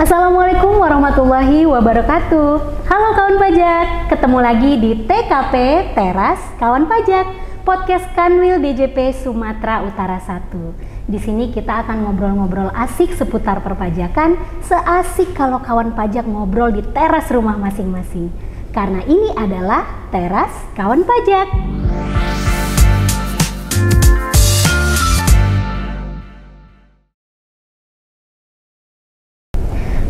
Assalamualaikum warahmatullahi wabarakatuh. Halo kawan pajak, ketemu lagi di TKP Teras Kawan Pajak, podcast Kanwil DJP Sumatera Utara 1. Di sini kita akan ngobrol-ngobrol asik seputar perpajakan, seasik kalau kawan pajak ngobrol di teras rumah masing-masing. Karena ini adalah Teras Kawan Pajak.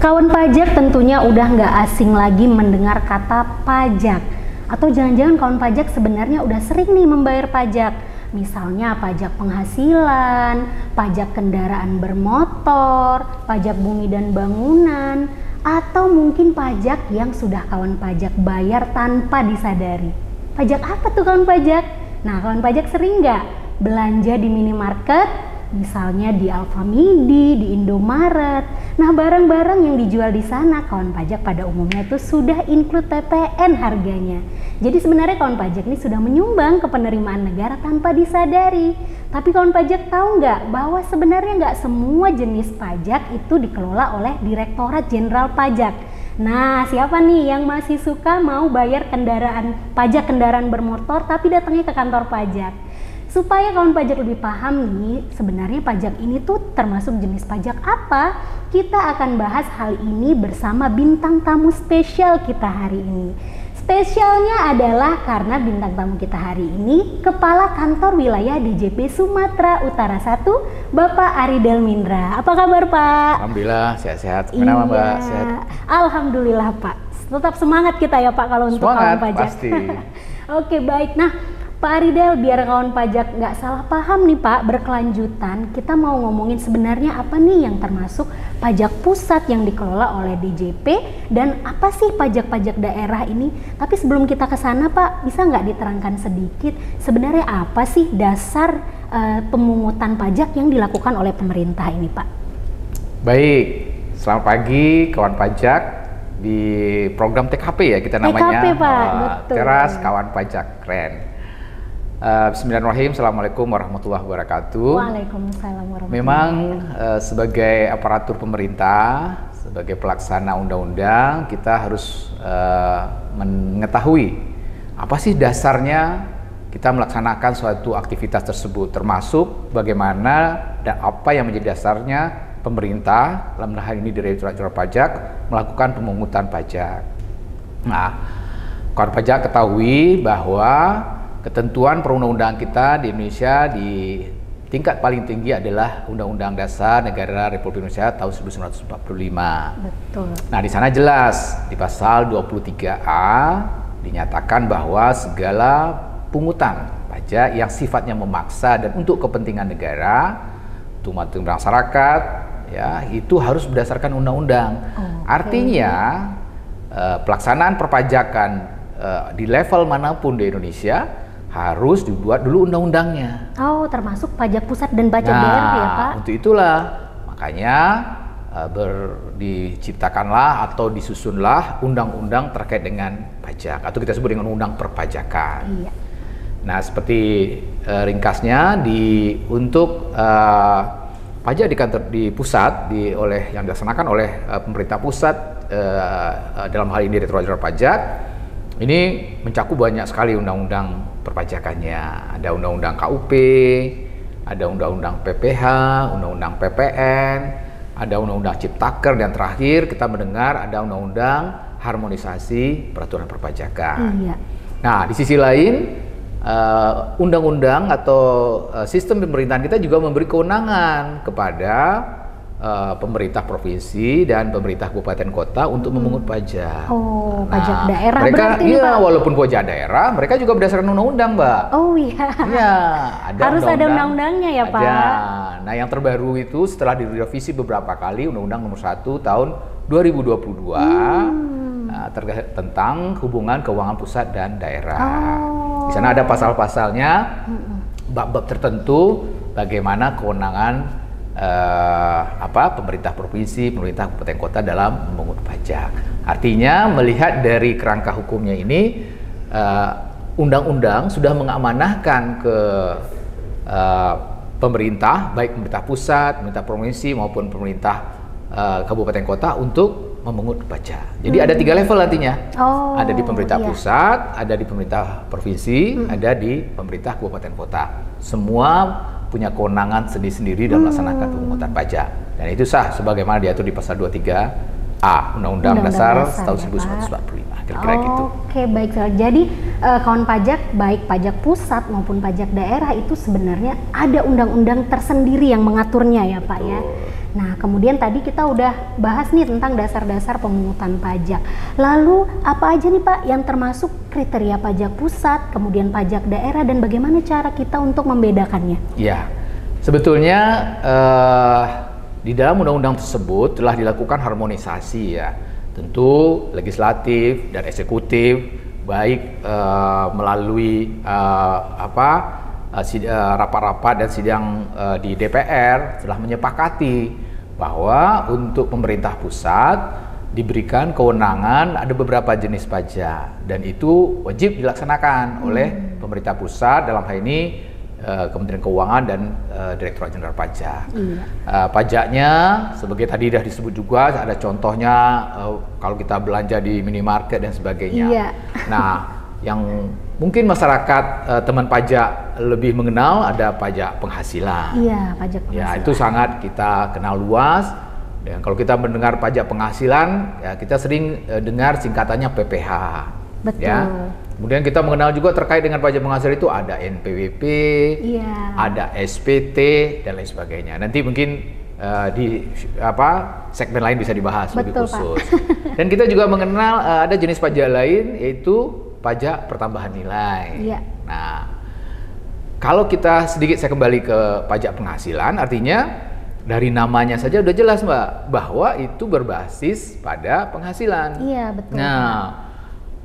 Kawan pajak tentunya udah nggak asing lagi mendengar kata pajak. Atau jangan-jangan kawan pajak sebenarnya udah sering nih membayar pajak. Misalnya pajak penghasilan, pajak kendaraan bermotor, pajak bumi dan bangunan, atau mungkin pajak yang sudah kawan pajak bayar tanpa disadari. Pajak apa tuh kawan pajak? Nah, kawan pajak sering nggak belanja di minimarket? Misalnya di Alfamidi, di Indomaret. Nah, barang-barang yang dijual di sana kawan pajak pada umumnya itu sudah include PPN harganya. Jadi sebenarnya kawan pajak ini sudah menyumbang ke penerimaan negara tanpa disadari. Tapi kawan pajak tahu nggak bahwa sebenarnya nggak semua jenis pajak itu dikelola oleh Direktorat Jenderal Pajak. Nah, siapa nih yang masih suka mau bayar pajak kendaraan bermotor tapi datangnya ke kantor pajak? Supaya kawan pajak lebih paham nih, sebenarnya pajak ini tuh termasuk jenis pajak apa? Kita akan bahas hal ini bersama bintang tamu spesial kita hari ini. Spesialnya adalah karena bintang tamu kita hari ini Kepala Kantor Wilayah DJP Sumatera Utara 1, Bapak Aridel Mindra. Apa kabar Pak? Alhamdulillah, sehat-sehat. Kenapa Mbak? Sehat? Alhamdulillah Pak. Tetap semangat kita ya Pak kalau untuk kawan pajak. Pasti. Oke, baik. Nah, Pak Aridel, biar kawan pajak nggak salah paham nih Pak, berkelanjutan kita mau ngomongin sebenarnya apa nih yang termasuk pajak pusat yang dikelola oleh DJP dan apa sih pajak-pajak daerah ini. Tapi sebelum kita ke sana Pak, bisa nggak diterangkan sedikit sebenarnya apa sih dasar pemungutan pajak yang dilakukan oleh pemerintah ini Pak? Baik, selamat pagi kawan pajak di program TKP ya kita namanya. TKP Pak, betul. Teras Kawan Pajak, keren. Bismillahirrahmanirrahim. Assalamualaikum warahmatullahi wabarakatuh. Waalaikumsalam warahmatullahi Memang sebagai aparatur pemerintah, sebagai pelaksana undang-undang, kita harus mengetahui apa sih dasarnya kita melaksanakan suatu aktivitas tersebut, termasuk bagaimana dan apa yang menjadi dasarnya pemerintah, dalam hal ini Direktorat Jenderal Pajak, melakukan pemungutan pajak. Nah, kawan pajak ketahui bahwa ketentuan perundang-undangan kita di Indonesia di tingkat paling tinggi adalah Undang-Undang Dasar Negara Republik Indonesia tahun 1945. Betul. Nah, di sana jelas di pasal 23A dinyatakan bahwa segala pungutan pajak yang sifatnya memaksa dan untuk kepentingan negara, untuk masyarakat, ya itu harus berdasarkan undang-undang. Artinya pelaksanaan perpajakan di level manapun di Indonesia harus dibuat dulu undang-undangnya. Oh, termasuk pajak pusat dan pajak daerah ya Pak? Untuk itulah makanya diciptakanlah atau disusunlah undang-undang terkait dengan pajak atau kita sebut dengan undang perpajakan. Iya. Nah, seperti ringkasnya untuk pajak di kantor di pusat yang dilaksanakan oleh pemerintah pusat dalam hal ini Direktorat Jenderal Pajak ini mencakup banyak sekali undang-undang perpajakannya. Ada undang-undang KUP, ada undang-undang PPH, undang-undang PPN, ada undang-undang Ciptaker, dan terakhir kita mendengar ada undang-undang harmonisasi peraturan perpajakan. Iya. Nah, di sisi lain undang-undang atau sistem pemerintahan kita juga memberi kewenangan kepada pemerintah provinsi dan pemerintah kabupaten kota untuk memungut pajak. Oh, pajak daerah mereka, berarti iya, Pak? walaupun pajak daerah, mereka juga berdasarkan undang-undang, Mbak. Oh iya. Iya, Harus ada undang-undangnya ya, Pak? Ada. Nah, yang terbaru itu setelah direvisi beberapa kali, Undang-Undang Nomor 1 Tahun 2022 tentang hubungan keuangan pusat dan daerah. Di sana ada pasal-pasalnya, bab-bab tertentu bagaimana kewenangan pemerintah provinsi, pemerintah kabupaten kota dalam memungut pajak. Artinya melihat dari kerangka hukumnya ini, undang-undang sudah mengamanahkan ke pemerintah, baik pemerintah pusat, pemerintah provinsi maupun pemerintah kabupaten kota untuk memungut pajak. Jadi ada 3 level nantinya. Ada di pemerintah pusat, ada di pemerintah provinsi, ada di pemerintah kabupaten kota. Semua punya kewenangan sendiri-sendiri dalam melaksanakan pemungutan pajak. Dan itu sah sebagaimana diatur di pasal 23A Undang-Undang Dasar tahun 1945. Kira-kira gitu. Oke, baik. Jadi kawan pajak, baik pajak pusat maupun pajak daerah itu sebenarnya ada undang-undang tersendiri yang mengaturnya ya Pak ya. Nah, kemudian tadi kita udah bahas nih tentang dasar-dasar pemungutan pajak. Lalu apa aja nih Pak yang termasuk kriteria pajak pusat, kemudian pajak daerah, dan bagaimana cara kita untuk membedakannya? Ya, sebetulnya di dalam undang-undang tersebut telah dilakukan harmonisasi ya. Tentu legislatif dan eksekutif baik melalui rapat-rapat dan sidang di DPR telah menyepakati bahwa untuk pemerintah pusat diberikan kewenangan ada beberapa jenis pajak dan itu wajib dilaksanakan oleh pemerintah pusat, dalam hal ini Kementerian Keuangan dan Direktorat Jenderal Pajak. Pajaknya sebagai tadi sudah disebut juga, ada contohnya kalau kita belanja di minimarket dan sebagainya. Nah, yang mungkin masyarakat teman pajak lebih mengenal ada pajak penghasilan. Pajak penghasilan. Ya, itu sangat kita kenal luas. Dan kalau kita mendengar pajak penghasilan, ya kita sering dengar singkatannya PPH. Betul. Ya. Kemudian kita mengenal juga terkait dengan pajak penghasilan itu ada NPWP, ada SPT dan lain sebagainya. Nanti mungkin di segmen lain bisa dibahas lebih khusus. Dan kita juga mengenal ada jenis pajak lain yaitu pajak pertambahan nilai. Nah, kalau kita sedikit saya kembali ke pajak penghasilan, artinya dari namanya saja udah jelas Mbak bahwa itu berbasis pada penghasilan. Betul.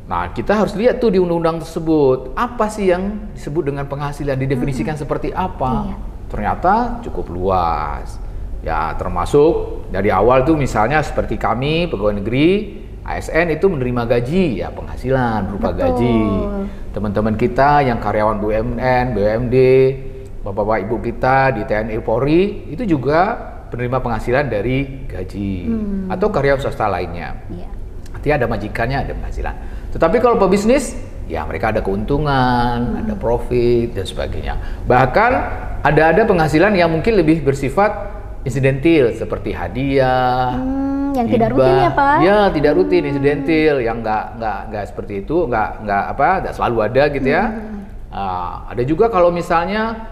Nah, kita harus lihat tuh di undang-undang tersebut apa sih yang disebut dengan penghasilan, didefinisikan seperti apa. Ternyata cukup luas. Ya, termasuk dari awal tuh misalnya seperti kami pegawai negeri ASN itu menerima gaji, ya penghasilan berupa gaji. Teman-teman kita yang karyawan BUMN, BUMD, bapak-bapak ibu kita di TNI Polri itu juga penerima penghasilan dari gaji atau karyawan swasta lainnya. Artinya ada majikannya, ada penghasilan. Tetapi kalau pebisnis, ya mereka ada keuntungan, ada profit dan sebagainya. Bahkan ada penghasilan yang mungkin lebih bersifat insidentil seperti hadiah, yang tidak rutin ya Pak? Ya, tidak rutin, insidentil, yang nggak seperti itu, nggak selalu ada gitu ya. Ada juga kalau misalnya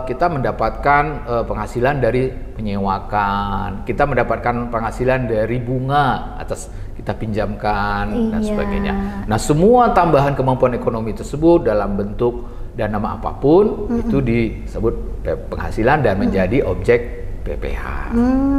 kita mendapatkan penghasilan dari menyewakan, kita mendapatkan penghasilan dari bunga atas kita pinjamkan dan sebagainya. Nah, semua tambahan kemampuan ekonomi tersebut dalam bentuk dan nama apapun itu disebut penghasilan dan menjadi objek PPH.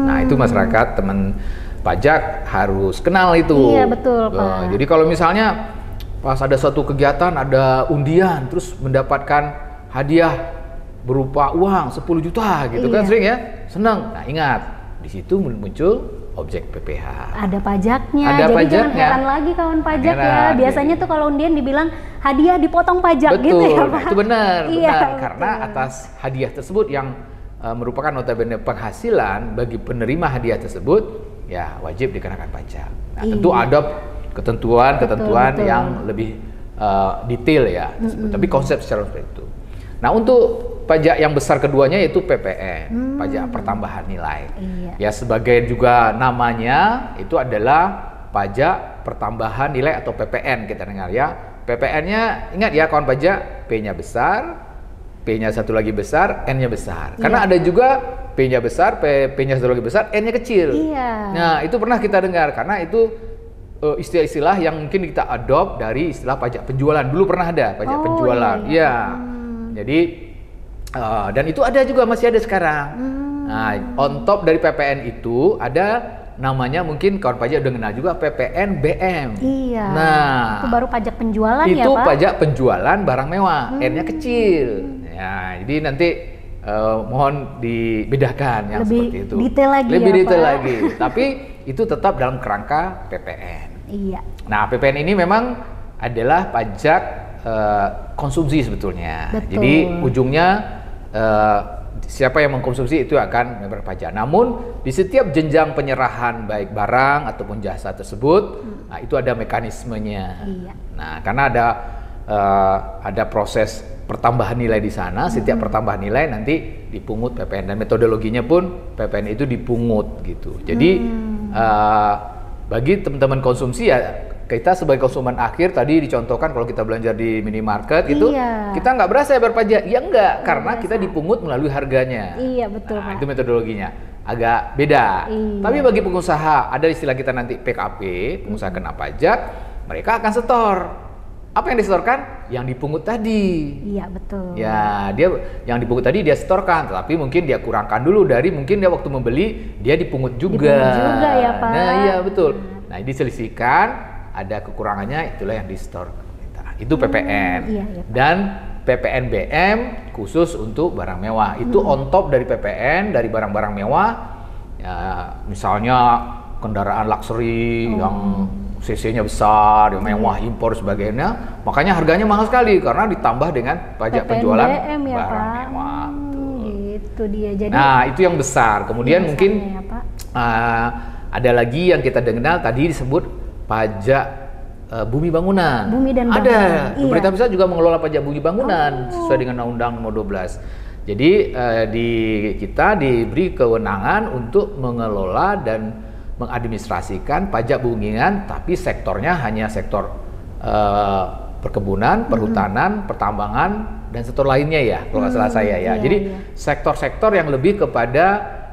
Nah, itu masyarakat teman pajak harus kenal itu. Betul Pak. Jadi kalau misalnya pas ada suatu kegiatan, ada undian, terus mendapatkan hadiah berupa uang 10 juta gitu kan sering ya, senang. Nah, ingat, di situ muncul objek PPH. Ada pajaknya. Ada jadi pajaknya. Jangan heran lagi kawan pajak ya. Biasanya tuh kalau undian dibilang hadiah dipotong pajak. Betul, gitu ya Pak. itu benar. Betul. Karena atas hadiah tersebut yang merupakan notabene penghasilan bagi penerima hadiah tersebut, ya wajib dikenakan pajak. Nah, tentu ada ketentuan yang lebih detail ya. Tapi konsep secara seperti itu. Nah, untuk pajak yang besar keduanya yaitu PPN, pajak pertambahan nilai. Ya, sebagai juga namanya itu adalah pajak pertambahan nilai atau PPN kita dengar ya. PPN-nya ingat ya kawan pajak, P-nya besar, P-nya satu lagi besar, N-nya besar. Karena ada juga P-nya besar, P-nya satu lagi besar, N-nya kecil. Nah, itu pernah kita dengar karena itu istilah-istilah yang mungkin kita adopt dari istilah pajak penjualan. Dulu pernah ada pajak penjualan. Jadi dan itu ada juga, masih ada sekarang. Nah, on top dari PPN itu ada namanya, mungkin kawan pajak udah kenal juga, PPN BM. Nah, itu baru pajak penjualan ya Pak? Itu pajak penjualan barang mewah, N-nya kecil. Ya, jadi nanti mohon dibedakan yang lebih seperti itu. Detail lagi lebih ya, detail Pak? lagi. Tapi itu tetap dalam kerangka PPN. Nah, PPN ini memang adalah pajak konsumsi sebetulnya. Jadi ujungnya siapa yang mengkonsumsi itu akan membayar pajak. Namun di setiap jenjang penyerahan baik barang ataupun jasa tersebut, nah itu ada mekanismenya. Iya. Nah, karena ada proses pertambahan nilai di sana, setiap pertambahan nilai nanti dipungut PPN dan metodologinya pun PPN itu dipungut gitu. Jadi bagi teman-teman konsumsi ya, kita sebagai konsumen akhir tadi dicontohkan kalau kita belanja di minimarket itu kita nggak berasa ya berpajak, ya enggak, karena kita dipungut melalui harganya. Iya betul, Nah, Pak. itu metodologinya agak beda. Tapi bagi pengusaha ada istilah kita nanti PKP, pengusaha kena pajak, mereka akan setor. Apa yang disetorkan? Yang dipungut tadi. Iya betul. Ya, dia yang dipungut tadi dia setorkan, tapi mungkin dia kurangkan dulu dari mungkin dia waktu membeli dia dipungut juga. Dipungut juga ya, Pak. Nah, iya betul. Nah, diselisihkan, ada kekurangannya, itulah yang disetor ke pemerintah. Itu PPN. Iya, iya, Pak. Dan PPNBM khusus untuk barang mewah. Itu on top dari PPN, dari barang-barang mewah. Ya, misalnya kendaraan luxury yang CC-nya besar, yang mewah, impor sebagainya. Makanya harganya mahal sekali karena ditambah dengan pajak penjualan PPNBM ya, barang Pak. mewah. Gitu dia. Jadi Nah, itu yang besar. Kemudian mungkin ya, Pak. ada lagi yang kita dengar tadi disebut pajak bumi bangunan. Bumi dan ada. bangunan. Pemerintah pusat juga mengelola pajak bumi bangunan sesuai dengan Undang-Undang Nomor 12. Jadi kita diberi kewenangan untuk mengelola dan mengadministrasikan pajak bangunan, tapi sektornya hanya sektor perkebunan, perhutanan, pertambangan, dan sektor lainnya ya, kalau nggak salah saya ya. Iya, Jadi iya. sektor-sektor yang lebih kepada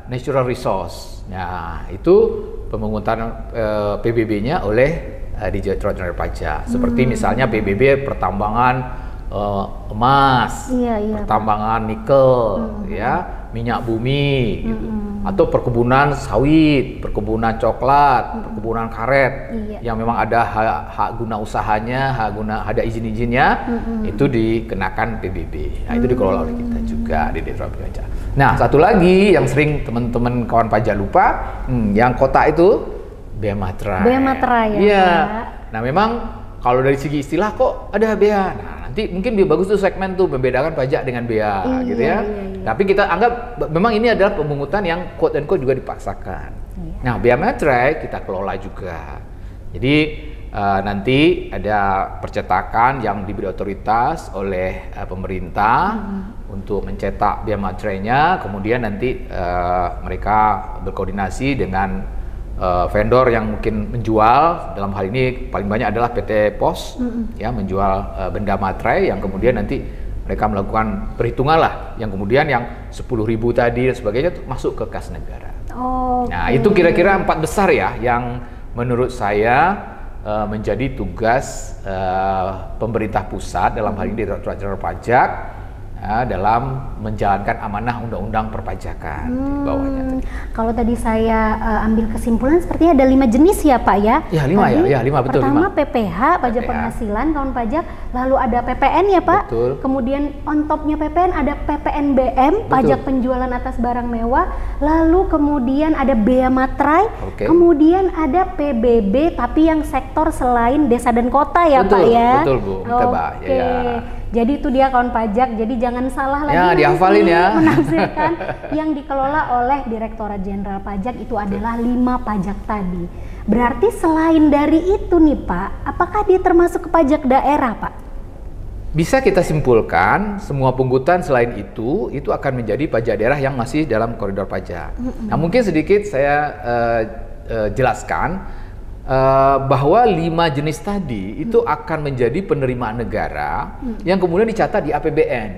natural resource. Nah, itu pemungutan PBB-nya oleh Direktorat Jenderal Pajak. Seperti misalnya PBB pertambangan emas, pertambangan nikel, ya, minyak bumi, gitu. Atau perkebunan sawit, perkebunan coklat, perkebunan karet, yang memang ada hak guna usahanya, ada izin-izinnya, itu dikenakan PBB. Nah, itu dikelola oleh kita juga di Direktorat Pajak. Nah, satu lagi yang sering teman-teman kawan pajak lupa, yang kota itu bea materai. Bea materai ya. Iya. Pak. Nah, memang kalau dari segi istilah kok ada bea. Nah, nanti mungkin lebih bagus tuh segmen tuh membedakan pajak dengan bea, gitu ya. Iya. Tapi kita anggap memang ini adalah pemungutan yang quote and quote juga dipaksakan. Nah, bea materai kita kelola juga. Jadi nanti ada percetakan yang diberi otoritas oleh pemerintah untuk mencetak bea materainya. Kemudian nanti mereka berkoordinasi dengan vendor yang mungkin menjual, dalam hal ini paling banyak adalah PT Pos, ya, menjual benda materai yang kemudian nanti mereka melakukan perhitungan lah, yang kemudian yang 10.000 tadi dan sebagainya itu masuk ke kas negara. Nah, itu kira-kira 4 besar ya yang menurut saya menjadi tugas pemerintah pusat dalam hal ini Direktorat Jenderal Pajak dalam menjalankan amanah undang-undang perpajakan di bawahnya. Kalau tadi saya ambil kesimpulan sepertinya ada 5 jenis ya, Pak ya? Ya, 5 tadi, ya, 5 betul. Pertama 5. PPH, pajak penghasilan kawan pajak, lalu ada PPN ya, Pak? Betul. Kemudian on topnya PPN ada PPNBM, pajak penjualan atas barang mewah, lalu kemudian ada bea materai, kemudian ada PBB tapi yang sektor selain desa dan kota ya, Pak ya? Betul, Bu. Oke. Jadi itu dia kawan pajak, jadi jangan salah lagi dihafalin ya. menafsirkan yang dikelola oleh Direktorat Jenderal Pajak itu adalah 5 pajak tadi. Berarti selain dari itu nih Pak, apakah dia termasuk ke pajak daerah Pak? Bisa kita simpulkan semua pungutan selain itu akan menjadi pajak daerah yang masih dalam koridor pajak. Nah, mungkin sedikit saya jelaskan bahwa 5 jenis tadi itu akan menjadi penerimaan negara yang kemudian dicatat di APBN.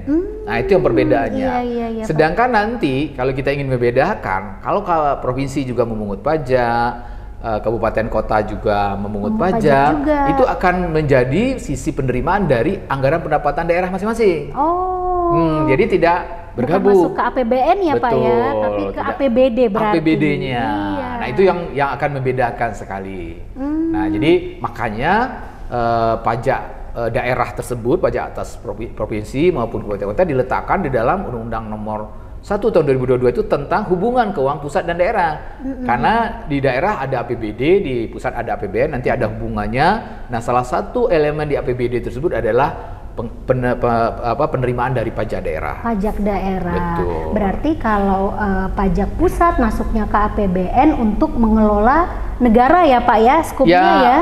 Nah, itu yang perbedaannya. Iya, Sedangkan nanti kalau kita ingin membedakan, kalau provinsi juga memungut pajak, kabupaten kota juga memungut pajak itu akan menjadi sisi penerimaan dari anggaran pendapatan daerah masing-masing. Jadi tidak bergabung. Bukan masuk ke APBN ya Pak ya, tapi ke APBD berarti. APBD-nya. Nah, itu yang akan membedakan sekali. Nah, jadi makanya pajak daerah tersebut, pajak atas provinsi maupun kabupaten kota diletakkan di dalam Undang-Undang Nomor 1 tahun 2022 itu tentang hubungan keuangan pusat dan daerah. Karena di daerah ada APBD, di pusat ada APBN, nanti ada hubungannya. Nah, salah satu elemen di APBD tersebut adalah penerimaan dari pajak daerah. Pajak daerah. Betul. Berarti kalau pajak pusat masuknya ke APBN untuk mengelola negara ya Pak ya, skupnya ya?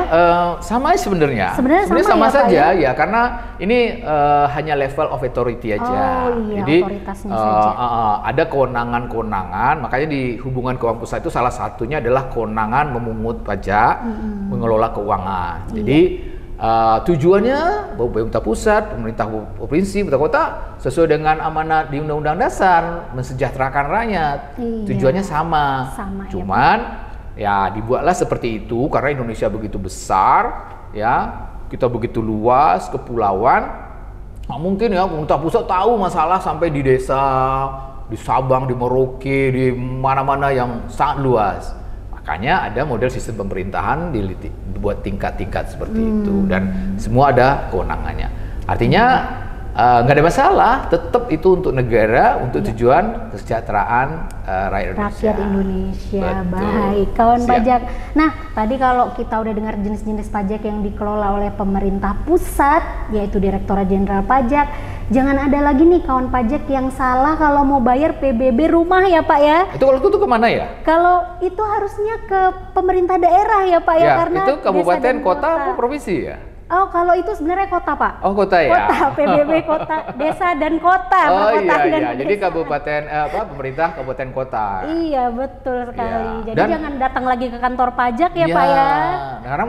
Sama sebenarnya. Sebenarnya sama ya, saja Pak, ya, karena ini hanya level of authority aja. Oh iya, jadi otoritasnya saja. ada kewenangan-kewenangan, makanya di hubungan keuangan pusat itu salah satunya adalah kewenangan memungut pajak, mengelola keuangan. Jadi tujuannya pemerintah pusat, pemerintah provinsi, pemerintah kota sesuai dengan amanat di Undang-Undang Dasar mensejahterakan rakyat. Iya. Tujuannya sama. Cuman ya dibuatlah seperti itu karena Indonesia begitu besar, ya kita begitu luas kepulauan. Nah, mungkin ya pemerintah pusat tahu masalah sampai di desa, di Sabang, di Merauke, di mana-mana yang sangat luas. Makanya ada model sistem pemerintahan dibuat tingkat-tingkat seperti itu dan semua ada kewenangannya. Artinya nggak ada masalah, tetap itu untuk negara, untuk tujuan kesejahteraan rakyat Indonesia. Betul. Baik, kawan pajak. Nah, tadi kalau kita udah dengar jenis-jenis pajak yang dikelola oleh pemerintah pusat, yaitu Direktorat Jenderal Pajak, jangan ada lagi nih kawan pajak yang salah kalau mau bayar PBB rumah ya Pak ya. Itu kalau itu kemana ya? Kalau itu harusnya ke pemerintah daerah ya Pak ya, karena itu kabupaten, kota, atau provinsi ya? Oh, kalau itu sebenarnya kota Pak. Oh, kota ya? Kota, PBB kota, desa dan kota. Oh iya, jadi kabupaten, pemerintah kabupaten kota. Iya, betul sekali. Ya. Jadi jangan datang lagi ke kantor pajak ya Pak ya. Karena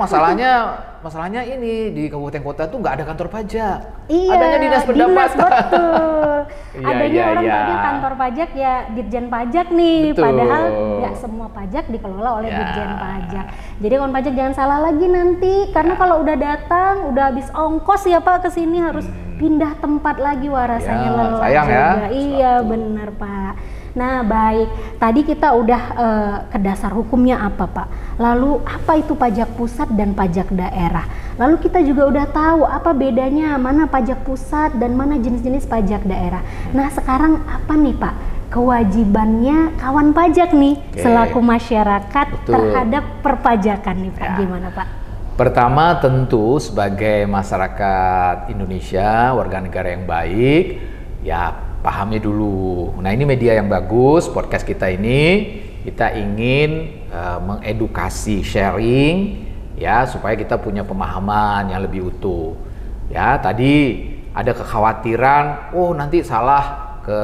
masalahnya ini di kabupaten kota tuh nggak ada kantor pajak. Iya, adanya dinas pendapatan. Betul. Adanya orang iya. punya kantor pajak ya Ditjen Pajak nih. Betul. Padahal nggak semua pajak dikelola oleh Ditjen Pajak. Jadi kawan pajak jangan salah lagi nanti, karena kalau udah datang, udah habis ongkos ya Pak ke sini harus pindah tempat lagi, wah rasanya lelah sayang juga. Ya, iya benar Pak. Nah baik, tadi kita udah ke dasar hukumnya apa Pak, lalu apa itu pajak pusat dan pajak daerah, lalu kita juga udah tahu apa bedanya, mana pajak pusat dan mana jenis-jenis pajak daerah. Nah sekarang apa nih Pak kewajibannya kawan pajak nih selaku masyarakat terhadap perpajakan nih Pak, gimana Pak? Pertama tentu sebagai masyarakat Indonesia, warga negara yang baik, ya pahami dulu. Nah ini media yang bagus, podcast kita ini kita ingin mengedukasi, sharing, ya supaya kita punya pemahaman yang lebih utuh. Ya tadi ada kekhawatiran, oh nanti salah ke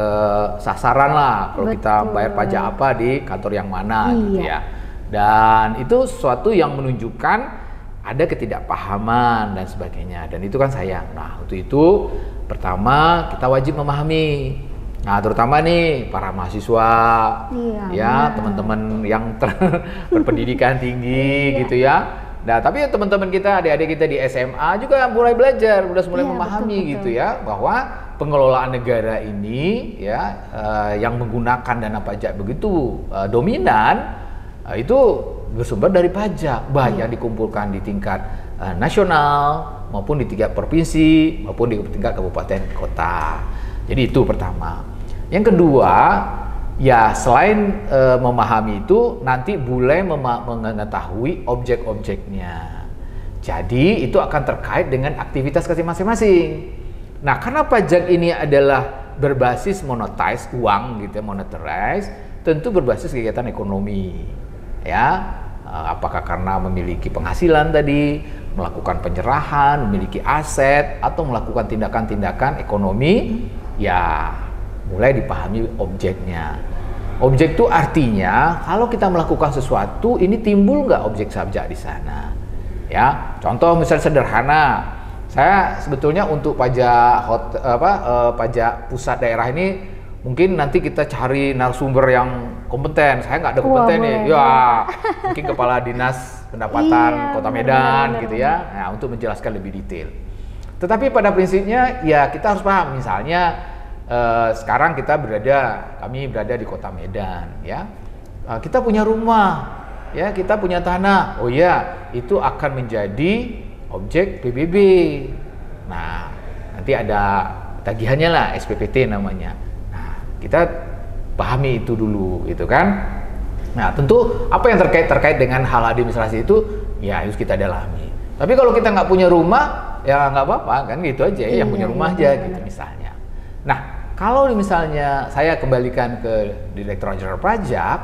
sasaran lah kalau kita bayar pajak apa di kantor yang mana, gitu ya. Dan itu sesuatu yang menunjukkan ada ketidakpahaman dan sebagainya, dan itu kan sayang. Nah untuk itu pertama kita wajib memahami, nah terutama nih para mahasiswa, ya teman-teman yang berpendidikan tinggi gitu ya. Nah tapi teman-teman kita, adik-adik kita di SMA juga mulai belajar, udah mulai memahami betul. Gitu ya, bahwa pengelolaan negara ini ya yang menggunakan dana pajak begitu dominan itu bersumber dari pajak, baik yang dikumpulkan di tingkat nasional maupun di tingkat provinsi maupun di tingkat kabupaten kota. Jadi itu pertama. Yang kedua, ya selain memahami itu, nanti boleh mengetahui objek-objeknya. Jadi itu akan terkait dengan aktivitas masing-masing. Nah, karena pajak ini adalah berbasis monetize, uang gitu, monetize, tentu berbasis kegiatan ekonomi. Ya, apakah karena memiliki penghasilan tadi, melakukan penyerahan, memiliki aset, atau melakukan tindakan-tindakan ekonomi, ya mulai dipahami objeknya. Objek itu artinya kalau kita melakukan sesuatu, ini timbul nggak objek pajak di sana. Ya, contoh misalnya sederhana, saya sebetulnya untuk pajak pajak pusat daerah ini mungkin nanti kita cari narasumber yang kompeten. Saya nggak ada kompeten nih, ya mungkin kepala dinas pendapatan Kota Medan gitu ya. Nah, untuk menjelaskan lebih detail. Tetapi pada prinsipnya ya kita harus paham. Misalnya sekarang kami berada di Kota Medan, ya. Kita punya rumah, ya kita punya tanah. Oh ya, itu akan menjadi objek PBB. Nah, nanti ada tagihannya lah, SPPT namanya. Kita pahami itu dulu, gitu kan? Nah, tentu apa yang terkait dengan hal administrasi itu, ya harus kita dalami. Tapi kalau kita nggak punya rumah, ya nggak apa-apa kan gitu aja ya, yang punya rumah aja gitu misalnya. Nah, kalau misalnya saya kembalikan ke Direktorat Jenderal Pajak,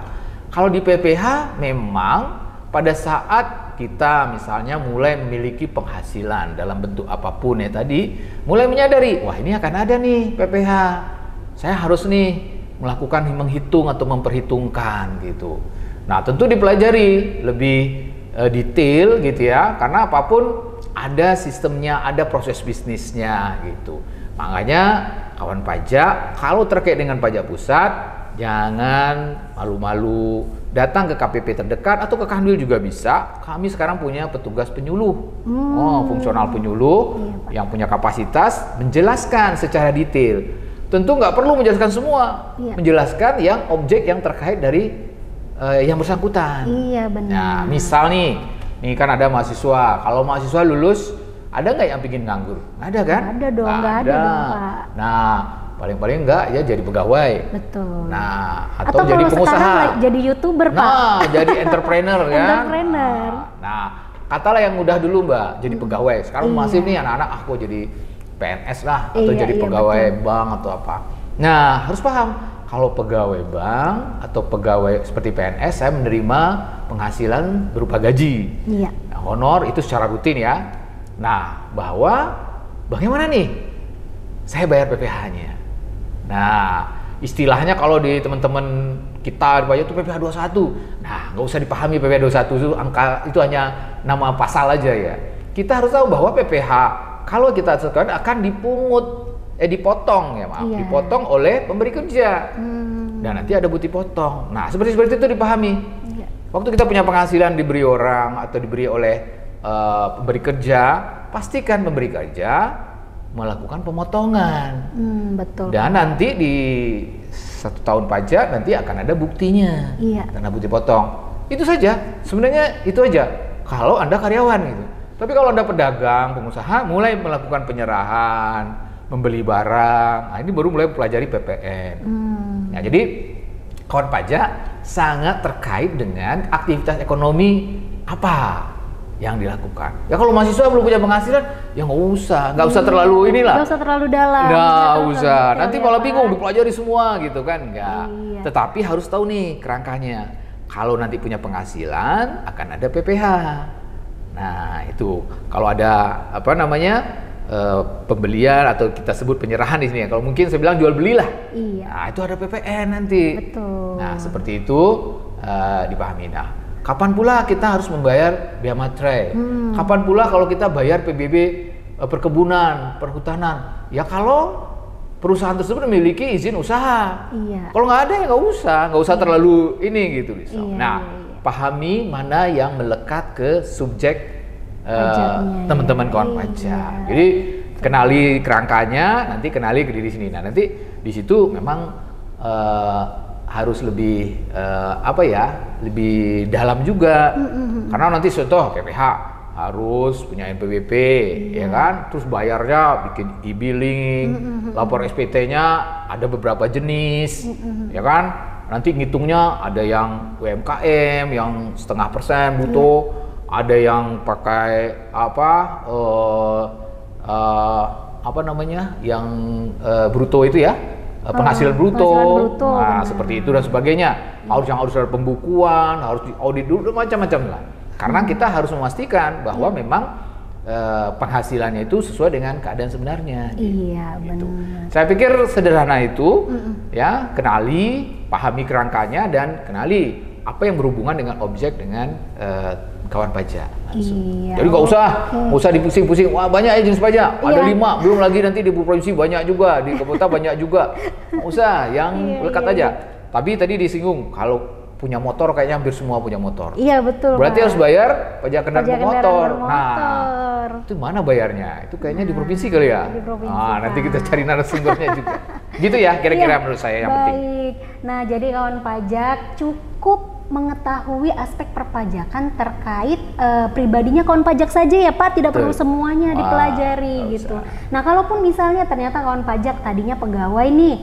kalau di PPH memang pada saat kita misalnya mulai memiliki penghasilan dalam bentuk apapun ya tadi, mulai menyadari, wah ini akan ada nih PPH, saya harus nih melakukan menghitung atau memperhitungkan gitu. Nah, tentu dipelajari lebih detail gitu ya, karena apapun ada sistemnya, ada proses bisnisnya gitu. Makanya kawan pajak kalau terkait dengan pajak pusat jangan malu-malu, datang ke KPP terdekat atau ke Kanwil juga bisa. Kami sekarang punya petugas penyuluh, fungsional penyuluh yang punya kapasitas menjelaskan secara detail. Tentu nggak perlu menjelaskan semua, menjelaskan yang objek yang terkait dari yang bersangkutan. Iya benar. Nah, misal nih kan ada mahasiswa. Kalau mahasiswa lulus, ada nggak yang pingin nganggur? Ada kan? Ada dong, nggak ada dong Pak. Nah, paling-paling enggak ya jadi pegawai. Betul. Nah, atau jadi pengusaha. Jadi YouTuber Pak. Nah, jadi entrepreneur kan. Entrepreneur. Nah, katalah yang mudah dulu Mbak, jadi pegawai. Sekarang masih nih anak-anak aku jadi PNS lah atau jadi pegawai bank atau apa. Nah, harus paham kalau pegawai bank atau pegawai seperti PNS saya menerima penghasilan berupa gaji. Iya. Nah, honor itu secara rutin ya. Nah, bahwa bagaimana nih saya bayar PPh-nya. Nah, istilahnya kalau di teman-teman kita di pajak itu PPh 21. Nah, nggak usah dipahami PPh 21 itu angka itu hanya nama pasal aja ya. Kita harus tahu bahwa PPh kalau kita sekarang akan dipotong ya maaf, dipotong oleh pemberi kerja. Dan nanti ada bukti potong. Nah, seperti itu dipahami. Waktu kita punya penghasilan diberi orang atau diberi oleh pemberi kerja, pastikan pemberi kerja melakukan pemotongan. Betul. Dan nanti di 1 tahun pajak nanti akan ada buktinya. Karena bukti potong. Itu saja. Sebenarnya itu aja. Kalau Anda karyawan gitu. Tapi kalau Anda pedagang, pengusaha, mulai melakukan penyerahan, membeli barang, nah ini baru mulai pelajari PPN. Nah, jadi kawan pajak sangat terkait dengan aktivitas ekonomi apa yang dilakukan. Ya kalau mahasiswa belum punya penghasilan, ya nggak usah terlalu inilah. Nggak usah terlalu dalam. Nggak usah. Nanti malah bingung, dipelajari semua gitu kan? Nggak. Tetapi harus tahu nih kerangkanya. Kalau nanti punya penghasilan, akan ada PPh. Nah itu kalau ada pembelian atau kita sebut penyerahan di sini ya. Kalau mungkin saya bilang jual belilah. Nah itu ada PPN nanti. Betul. Nah seperti itu dipahami. Nah kapan pula kita harus membayar biaya materai? Kapan pula kalau kita bayar PBB perkebunan, perhutanan? Ya kalau perusahaan tersebut memiliki izin usaha. Kalau nggak ada ya nggak usah terlalu ini gitu. Nah pahami mana yang melekat ke subjek teman-teman kawan pajak. Jadi kenali kerangkanya, nanti kenali ke diri sini. Nah nanti di situ memang harus lebih lebih dalam juga. Karena nanti contoh PPh harus punya NPWP, ya kan? Terus bayarnya bikin e-billing, lapor SPT-nya ada beberapa jenis, ya kan? Nanti ngitungnya ada yang UMKM yang 0,5% bruto, ada yang pakai yang bruto itu ya, penghasilan bruto. Nah seperti itu dan sebagainya. Harus ada pembukuan, harus diaudit dulu, macam-macam lah. Karena kita harus memastikan bahwa memang penghasilannya itu sesuai dengan keadaan sebenarnya. Iya, gitu. benar. Saya pikir sederhana itu, ya kenali, pahami kerangkanya dan kenali apa yang berhubungan dengan objek dengan kawan pajak. Jadi nggak usah dipusing-pusing. Wah banyak ya jenis pajak, ada 5, belum lagi nanti di provinsi banyak juga, di kota banyak juga. Nggak usah, yang lekat aja. Tapi tadi disinggung kalau punya motor kayaknya hampir semua punya motor. Iya betul. Berarti harus bayar pajak kendaraan bermotor. Nah, itu mana bayarnya? Itu kayaknya di provinsi kali ya. Di provinsi, nanti kita cari narasumbernya juga. Gitu ya kira-kira menurut saya yang penting. Baik. Nah, jadi kawan pajak cukup mengetahui aspek perpajakan terkait pribadinya kawan pajak saja ya Pak, tidak perlu semuanya dipelajari gitu. Nah, kalaupun misalnya ternyata kawan pajak tadinya pegawai nih,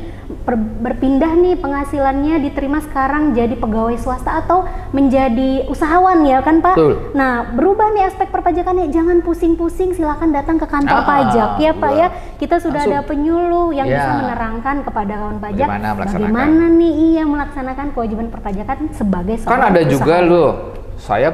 berpindah nih penghasilannya diterima sekarang jadi pegawai swasta atau menjadi usahawan ya kan Pak? Betul. Nah berubah nih aspek perpajakannya, jangan pusing-pusing, silakan datang ke kantor pajak ya Pak ya. Kita sudah ada penyuluh yang bisa menerangkan kepada kawan pajak bagaimana nih melaksanakan kewajiban perpajakan sebagai seorang kan ada usahawan. juga loh, saya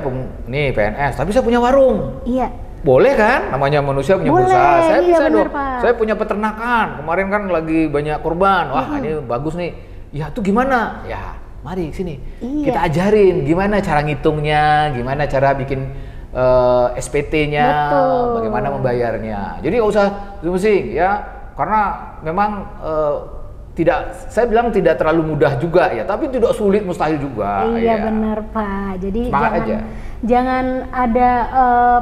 nih PNS tapi saya punya warung. Iya. Boleh kan? Namanya manusia punya Boleh, usaha. Saya bisa dong. Pak. Saya punya peternakan. Kemarin kan lagi banyak korban. Wah, ini bagus nih. Ya, itu gimana? Ya, mari sini. Iya. Kita ajarin gimana cara ngitungnya, gimana cara bikin SPT-nya, bagaimana membayarnya. Jadi nggak usah pusing ya, karena memang saya bilang tidak terlalu mudah juga ya, tapi tidak sulit mustahil juga. Iya ya. benar Pak. Jadi Semangat aja. Jangan ada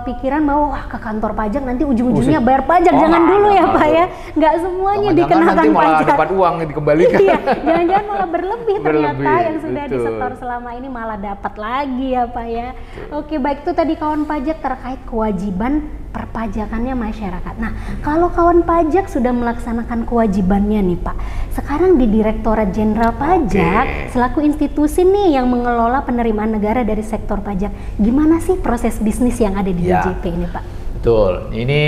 pikiran bahwa wah ke kantor pajak nanti ujung-ujungnya bayar pajak. Jangan dulu ya Pak ya. Nggak semuanya dikenakan nanti malah pajak. dapat uang dikembalikan. Iya, jangan-jangan malah berlebih ternyata yang sudah betul. disetor selama ini malah dapat lagi ya Pak ya. Oke, baik, itu tadi kawan pajak terkait kewajiban perpajakannya masyarakat. Nah, kalau kawan pajak sudah melaksanakan kewajibannya nih Pak, sekarang di Direktorat Jenderal Pajak selaku institusi nih yang mengelola penerimaan negara dari sektor pajak, gimana sih proses bisnis yang ada di DJP ini Pak? Betul, ini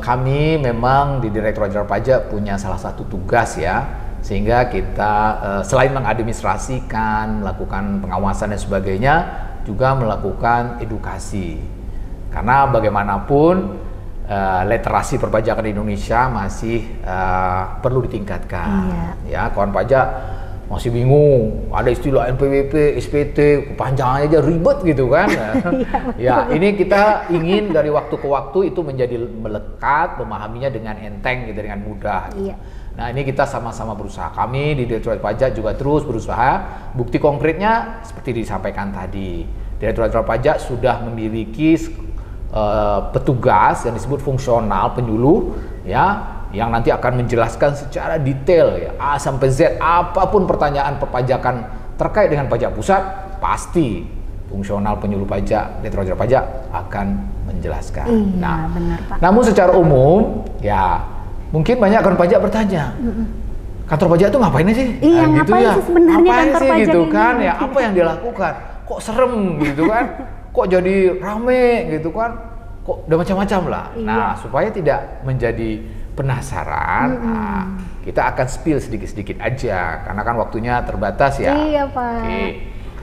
kami memang di Direktorat Jenderal Pajak punya salah satu tugas ya, sehingga kita selain mengadministrasikan, melakukan pengawasan dan sebagainya, juga melakukan edukasi. Karena bagaimanapun literasi perpajakan di Indonesia masih perlu ditingkatkan. Ya, kawan pajak masih bingung, ada istilah NPWP, SPT, kepanjangannya aja ribet gitu kan. Ya, ini kita ingin dari waktu ke waktu itu menjadi melekat, memahaminya dengan enteng gitu, dengan mudah. Gitu. Nah, ini kita sama-sama berusaha. Kami di Direktorat Pajak juga terus berusaha. Bukti konkretnya seperti disampaikan tadi. Direktorat Jenderal Pajak sudah memiliki petugas yang disebut fungsional penyuluh ya, yang nanti akan menjelaskan secara detail ya, A sampai Z, apapun pertanyaan perpajakan terkait dengan pajak pusat, pasti fungsional penyuluh pajak Direktorat Jenderal Pajak akan menjelaskan. Benar Pak. Namun secara umum ya, mungkin banyak kawan pajak bertanya, kantor pajak itu ngapain sih? Iya, nah, ngapain gitu sih sebenarnya ngapain kantor sih pajak gitu ini? kan ya, apa yang dilakukan? Kok serem gitu kan? Kok jadi rame gitu kan, kok udah macam-macam lah. Nah, supaya tidak menjadi penasaran, nah, kita akan spill sedikit-sedikit aja, karena kan waktunya terbatas ya. Iya Pak.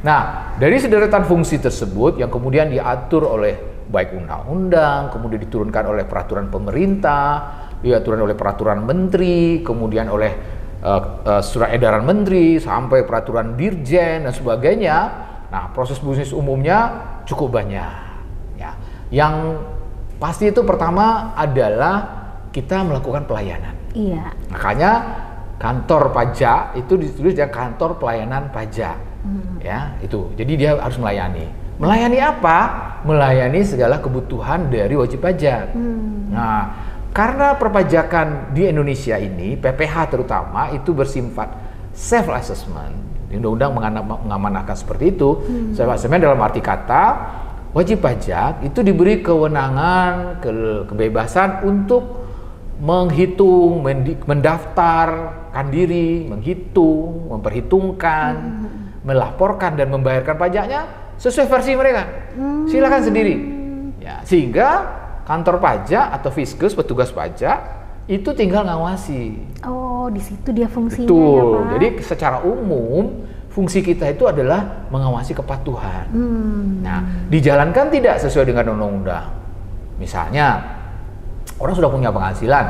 Nah, dari sederetan fungsi tersebut yang kemudian diatur oleh baik undang-undang, kemudian diturunkan oleh peraturan pemerintah, diatur oleh peraturan menteri, kemudian oleh surat edaran menteri, sampai peraturan dirjen dan sebagainya. Nah, proses bisnis umumnya cukup banyak. Ya. Yang pasti itu pertama adalah kita melakukan pelayanan. Iya. Makanya kantor pajak itu ditulis dengan kantor pelayanan pajak. Ya, itu. Jadi dia harus melayani. Melayani apa? Melayani segala kebutuhan dari wajib pajak. Nah, karena perpajakan di Indonesia ini, PPH terutama, itu bersifat self assessment. Undang-undang mengamanahkan seperti itu. Self-assessment dalam arti kata, wajib pajak itu diberi kewenangan, kebebasan untuk menghitung, mendaftarkan diri, menghitung, memperhitungkan, melaporkan dan membayarkan pajaknya sesuai versi mereka. Silakan sendiri. Ya, sehingga kantor pajak atau fiskus, petugas pajak itu tinggal ngawasi. Oh, di situ dia fungsinya. Betul. Ya Pak. Jadi secara umum fungsi kita itu adalah mengawasi kepatuhan. Nah, dijalankan tidak sesuai dengan undang-undang. Misalnya orang sudah punya penghasilan,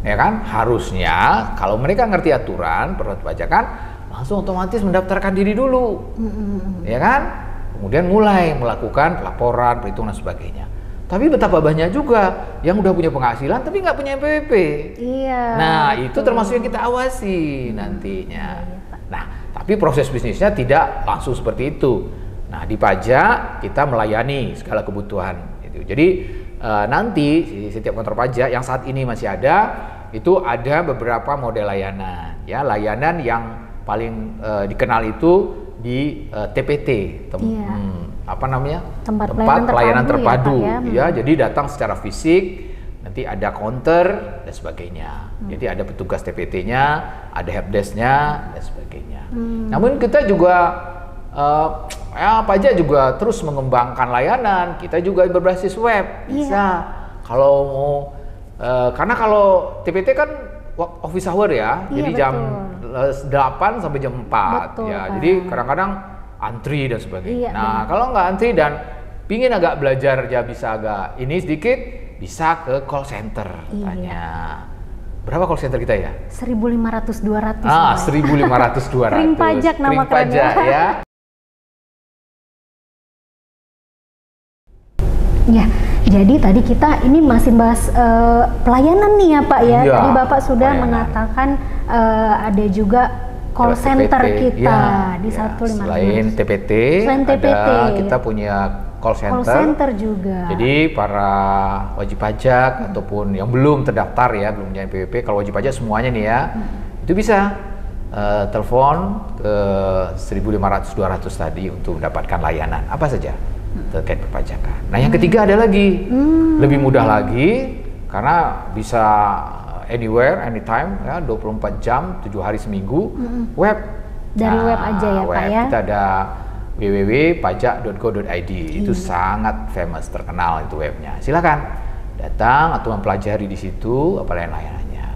ya kan? Harusnya kalau mereka ngerti aturan perpajakan, langsung otomatis mendaftarkan diri dulu, ya kan? Kemudian mulai melakukan laporan, perhitungan dan sebagainya. Tapi betapa banyak juga yang udah punya penghasilan tapi nggak punya NPWP. Iya. Nah, itu termasuk yang kita awasi nantinya. Nah, tapi proses bisnisnya tidak langsung seperti itu. Nah, di pajak kita melayani segala kebutuhan. Jadi nanti setiap kantor pajak yang saat ini masih ada, itu ada beberapa model layanan. Ya, layanan yang paling dikenal itu di TPT, apa namanya? Tempat pelayanan terpadu. Ya, Pak, ya, jadi datang secara fisik. nanti ada counter dan sebagainya. Jadi ada petugas TPT-nya, ada helpdesk-nya dan sebagainya. Namun kita juga pajak juga terus mengembangkan layanan. Kita juga berbasis web, bisa. Kalau mau, karena kalau TPT kan office hour ya, jadi jam 8 sampai jam 4 Betul, ya. Pak. Jadi kadang-kadang antri dan sebagainya. Iya, Nah, kalau nggak antri dan pingin agak belajar ya bisa agak ini sedikit, bisa ke call center tanya. Berapa call center kita ya? 1.500-200. 1.500-200. Ring pajak nama Ring pajak ya. Ya, jadi tadi kita ini masih bahas pelayanan nih ya Pak ya. Iya, Tadi Bapak sudah pelayanan. mengatakan ada juga call Lewat center TPT. kita di Ya. 1.500. Selain TPT, Selain TPT, kita punya call center. call center juga. Jadi para wajib pajak ataupun yang belum terdaftar ya, belum punya NPWP, kalau wajib pajak semuanya nih ya, itu bisa telepon ke 1.500-200 tadi untuk mendapatkan layanan apa saja terkait perpajakan. Nah yang ketiga ada lagi, lebih mudah lagi karena bisa anywhere, anytime ya, 24 jam, 7 hari seminggu, web. Dari web aja ya, Pak ya? Kita ada www.pajak.go.id, itu sangat famous, terkenal itu webnya. Silakan datang atau mempelajari di situ apa layanannya.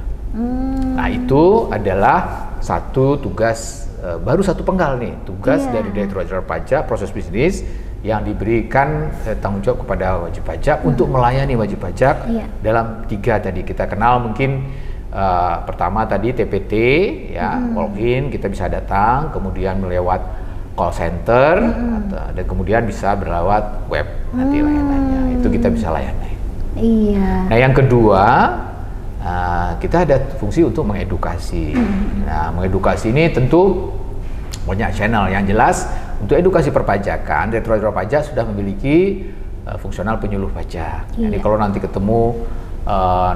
Nah itu adalah satu tugas, baru satu penggal nih, tugas dari Direktorat Jenderal Pajak proses bisnis yang diberikan tanggung jawab kepada wajib pajak untuk melayani wajib pajak dalam 3 tadi kita kenal mungkin. Pertama tadi TPT ya, login kita bisa datang, kemudian melewat call center dan kemudian bisa berlewat web nanti layanannya, itu kita bisa layani. Nah yang kedua kita ada fungsi untuk mengedukasi. Nah mengedukasi ini tentu banyak channel yang jelas. Untuk edukasi perpajakan, Direktorat Jenderal Pajak sudah memiliki fungsional penyuluh pajak. Jadi kalau nanti ketemu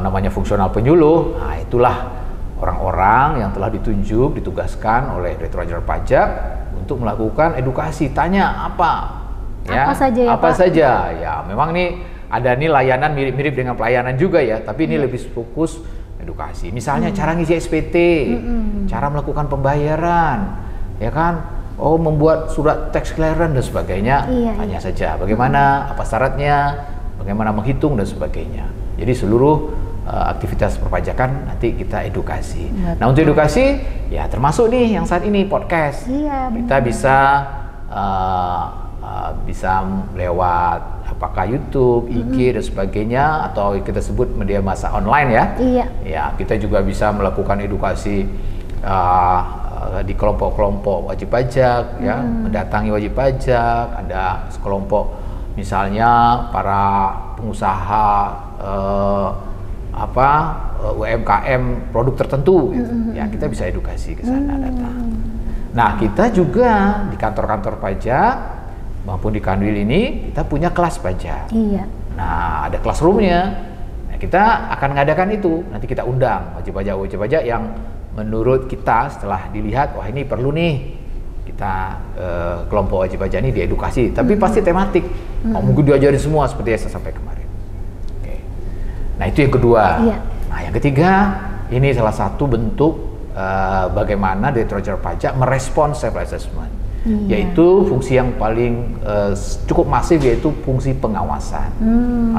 namanya fungsional penyuluh, nah itulah orang-orang yang telah ditunjuk, ditugaskan oleh Direktorat Jenderal Pajak untuk melakukan edukasi. Tanya apa? Ya, apa saja ya apa Pak? saja? Ya, memang nih ada nih layanan mirip-mirip dengan pelayanan juga ya, tapi ini lebih fokus edukasi. Misalnya cara ngisi SPT, cara melakukan pembayaran, ya kan? Oh, membuat surat tax clearance dan sebagainya, tanya saja bagaimana, apa syaratnya, bagaimana menghitung dan sebagainya. Jadi seluruh aktivitas perpajakan nanti kita edukasi. Nah untuk edukasi ya termasuk nih yang saat ini podcast. Kita bisa bisa lewat apakah YouTube, IG dan sebagainya, atau kita sebut media massa online ya. Ya kita juga bisa melakukan edukasi di kelompok-kelompok wajib pajak ya, mendatangi wajib pajak, ada sekelompok misalnya para pengusaha UMKM produk tertentu gitu. Ya kita bisa edukasi ke sana datang. Nah kita juga di kantor-kantor pajak maupun di Kanwil ini kita punya kelas pajak. Nah ada classroomnya. Nah, kita akan mengadakan itu, nanti kita undang wajib pajak yang menurut kita setelah dilihat, wah ini perlu nih kita kelompok wajib pajak ini diedukasi, tapi pasti tematik. Mungkin diajarin semua seperti yang saya sampaikan kemarin. Nah itu yang kedua. Nah yang ketiga, ini salah satu bentuk bagaimana Direktorat Jenderal Pajak merespons self assessment, yaitu fungsi yang paling cukup masif, yaitu fungsi pengawasan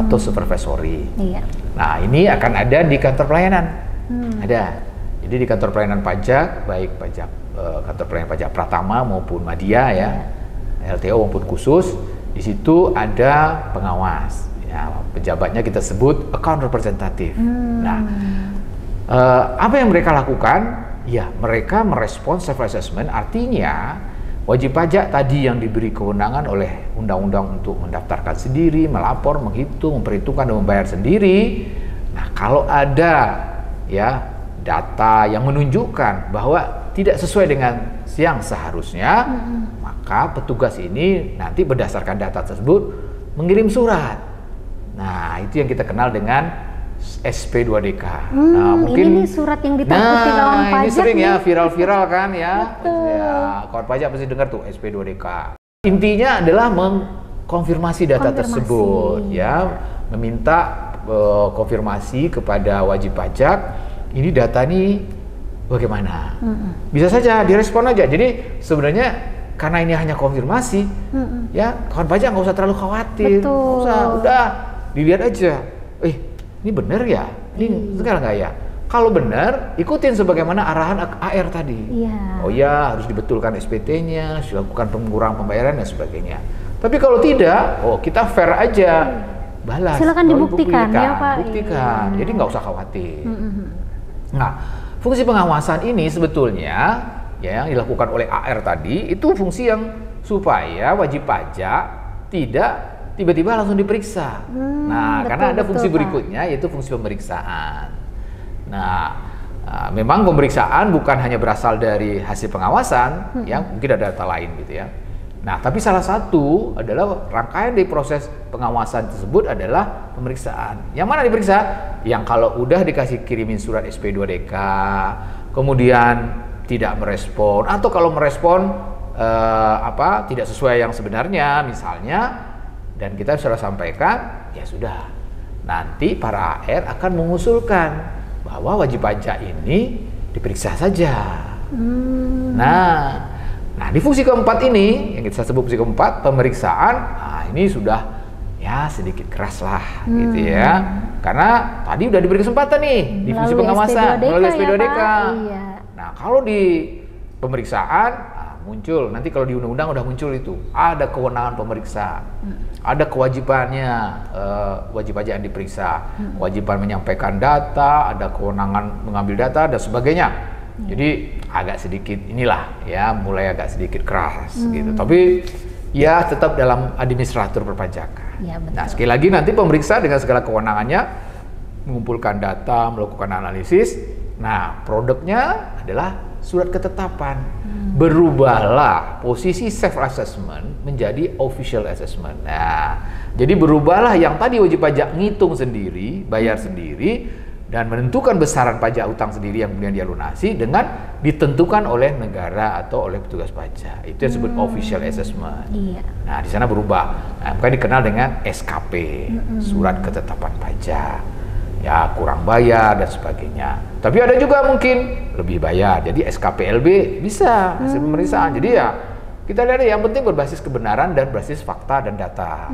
atau supervisory. Nah ini akan ada di kantor pelayanan, ada. Jadi di kantor pelayanan pajak, baik pajak kantor pelayanan pajak Pratama maupun Madya ya, LTO maupun khusus, di situ ada pengawas. Ya, pejabatnya kita sebut account representative. Nah, apa yang mereka lakukan? Ya, mereka merespons self assessment. Artinya wajib pajak tadi yang diberi kewenangan oleh undang-undang untuk mendaftarkan sendiri, melapor, menghitung, memperhitungkan dan membayar sendiri. Nah, kalau ada ya data yang menunjukkan bahwa tidak sesuai dengan yang seharusnya, maka petugas ini nanti berdasarkan data tersebut mengirim surat. Nah, itu yang kita kenal dengan SP2DK. Nah, mungkin ini surat yang ditakuti kawan pajak. Ini sering nih. ya viral-viral kan ya. Ya, kawan pajak pasti dengar tuh SP2DK. Intinya adalah mengkonfirmasi data tersebut ya, meminta konfirmasi kepada wajib pajak, ini data ini bagaimana? Bisa saja direspon aja. Jadi sebenarnya karena ini hanya konfirmasi, ya kawan pajak nggak usah terlalu khawatir, nggak usah, udah dilihat aja. Ini benar ya? Ini sekarang nggak ya? Kalau benar, ikutin sebagaimana arahan AR tadi. Oh ya, harus dibetulkan SPT-nya, dilakukan pengurangan pembayaran dan sebagainya. Tapi kalau tidak, kita fair aja, balas. Silakan dibuktikan ya Pak. Buktikan, jadi nggak usah khawatir. Nah, fungsi pengawasan ini sebetulnya ya yang dilakukan oleh AR tadi itu fungsi yang supaya wajib pajak tidak tiba-tiba langsung diperiksa. Nah, karena ada fungsi berikutnya yaitu fungsi pemeriksaan. Nah, memang pemeriksaan bukan hanya berasal dari hasil pengawasan, ya mungkin ada data lain gitu ya. Nah, tapi salah satu adalah rangkaian dari proses pengawasan tersebut adalah pemeriksaan. Yang mana diperiksa? Yang kalau udah dikasih kirimin surat SP2DK, kemudian tidak merespon, atau kalau merespon tidak sesuai yang sebenarnya misalnya, dan kita sudah sampaikan, ya sudah. Nanti para AR akan mengusulkan bahwa wajib pajak ini diperiksa saja. Nah, di fungsi keempat ini, yang kita sebut fungsi keempat, pemeriksaan, ini sudah ya sedikit keras lah gitu ya. Karena tadi udah diberi kesempatan nih di fungsi pengawasan melalui SP2DK. Iya. Nah, kalau di pemeriksaan muncul, nanti kalau di undang-undang udah muncul itu, ada kewenangan pemeriksa, ada kewajibannya wajib pajak yang diperiksa, kewajiban menyampaikan data, ada kewenangan mengambil data dan sebagainya. Jadi agak sedikit inilah ya, mulai agak sedikit keras gitu. Tapi ya tetap dalam administratur perpajakan. Ya, nah, sekali lagi nanti pemeriksa dengan segala kewenangannya mengumpulkan data, melakukan analisis. Nah, produknya adalah surat ketetapan. Berubahlah posisi self assessment menjadi official assessment. Nah, jadi berubahlah yang tadi wajib pajak ngitung sendiri, bayar sendiri, dan menentukan besaran pajak utang sendiri yang kemudian dia lunasi dengan ditentukan oleh negara atau oleh petugas pajak. Itu yang disebut official assessment. Nah, di sana berubah. Nah, makanya dikenal dengan SKP, surat ketetapan pajak. Ya, kurang bayar dan sebagainya. Tapi ada juga mungkin lebih bayar. Jadi SKPLB bisa hasil pemeriksaan. Jadi ya kita lihat yang penting berbasis kebenaran dan berbasis fakta dan data.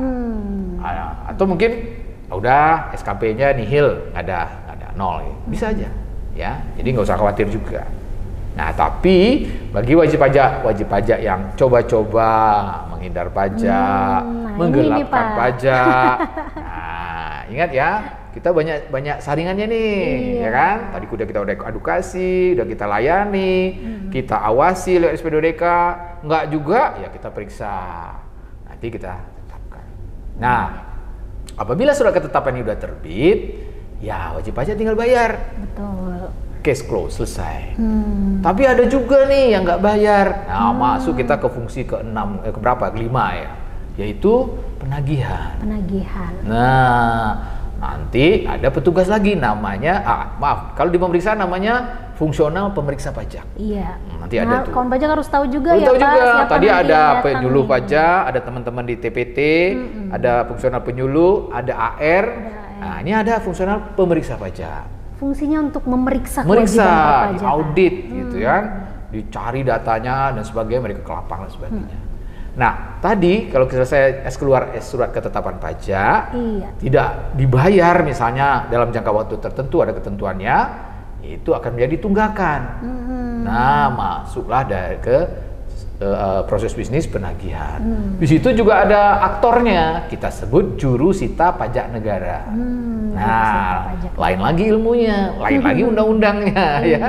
Atau mungkin udah SKP-nya nihil, nggak ada nol, bisa aja. Ya, jadi nggak usah khawatir juga. Nah, tapi bagi wajib pajak yang coba-coba menghindar pajak, menggelapkan pajak. Nah, ingat ya. Kita banyak saringannya nih, ya kan? Tadi udah kita edukasi, udah kita layani, kita awasi lewat SP2DK, enggak juga, ya kita periksa. Nanti kita tetapkan. Nah, apabila surat ketetapan ini udah terbit, ya wajib pajak tinggal bayar. Betul. Case close, selesai. Tapi ada juga nih yang nggak bayar. Nah, masuk kita ke fungsi ke-6, ke-5 ya, yaitu penagihan. Nah, nanti ada petugas lagi namanya, kalau di pemeriksaan namanya fungsional pemeriksa pajak. Iya. Nanti ada tuh. Kawan pajak harus tahu juga ya, tahu Pak. Juga. Siapa Tadi ada penyuluh nih. pajak, ada teman-teman di TPT, ada fungsional penyuluh, ada AR. Nah, ini ada fungsional pemeriksa pajak. Fungsinya untuk memeriksa kewajiban pajak. Audit gitu kan. Dicari datanya dan sebagainya, mereka ke lapangan dan sebagainya. Nah, tadi kalau saya keluar surat ketetapan pajak, tidak dibayar misalnya dalam jangka waktu tertentu, ada ketentuannya, itu akan menjadi tunggakan. Nah, masuklah ke proses bisnis penagihan. Di situ juga ada aktornya, kita sebut juru sita pajak negara. Nah, lain lagi ilmunya, lain lagi undang-undangnya ya.